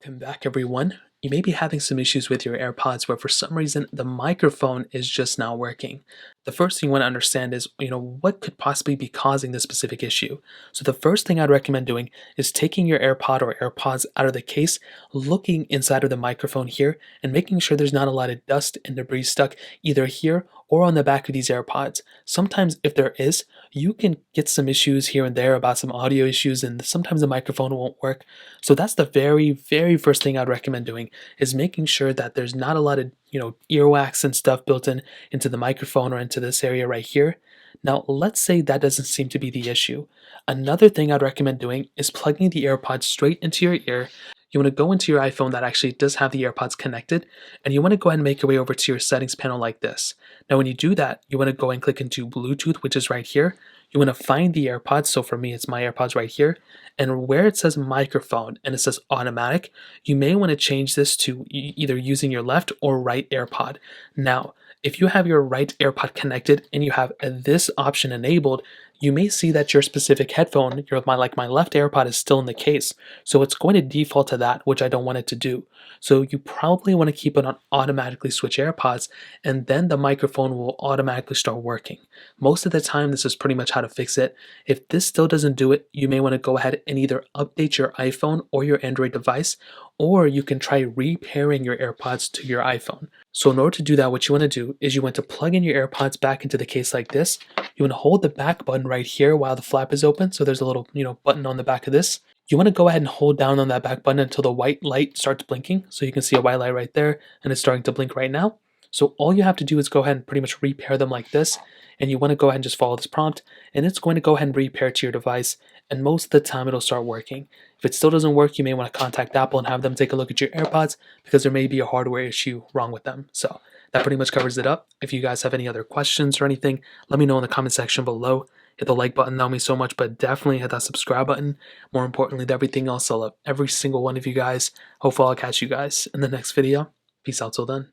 Welcome back, everyone. You may be having some issues with your AirPods where for some reason the microphone is just not working. The first thing you want to understand is, what could possibly be causing this specific issue. So the first thing I'd recommend doing is taking your AirPod or AirPods out of the case, looking inside of the microphone here, and making sure there's not a lot of dust and debris stuck either here or on the back of these AirPods. Sometimes if there is, you can get some issues here and there about some audio issues, and sometimes the microphone won't work. So that's the very, very first thing I'd recommend doing is making sure that there's not a lot of, earwax and stuff built into the microphone or into this area right here. Now, let's say that doesn't seem to be the issue. Another thing I'd recommend doing is plugging the AirPods straight into your ear. You want to go into your iPhone that actually does have the AirPods connected, and you want to go ahead and make your way over to your settings panel like this. Now, when you do that, you want to go and click into Bluetooth, which is right here. You want to find the AirPods. So for me, it's my AirPods right here. And where it says microphone and it says automatic, you may want to change this to either using your left or right AirPod. Now, if you have your right AirPod connected and you have this option enabled, you may see that your specific headphone, my left AirPod is still in the case. So it's going to default to that, which I don't want it to do. So you probably want to keep it on automatically switch AirPods, and then the microphone will automatically start working. Most of the time, this is pretty much how to fix it. If this still doesn't do it, you may want to go ahead and either update your iPhone or your Android device, or you can try repairing your AirPods to your iPhone. So in order to do that, what you want to do is you want to plug in your AirPods back into the case like this. You want to hold the back button right here while the flap is open. So there's a little, button on the back of this. You want to go ahead and hold down on that back button until the white light starts blinking. So you can see a white light right there, and it's starting to blink right now. So all you have to do is go ahead and pretty much repair them like this. And you want to go ahead and just follow this prompt, and it's going to go ahead and repair to your device. And most of the time it'll start working. If it still doesn't work, you may want to contact Apple and have them take a look at your AirPods because there may be a hardware issue wrong with them. So that pretty much covers it up. If you guys have any other questions or anything, let me know in the comment section below. Hit the like button, that would mean so much, but definitely hit that subscribe button. More importantly than everything else, I love every single one of you guys. Hopefully I'll catch you guys in the next video. Peace out till then.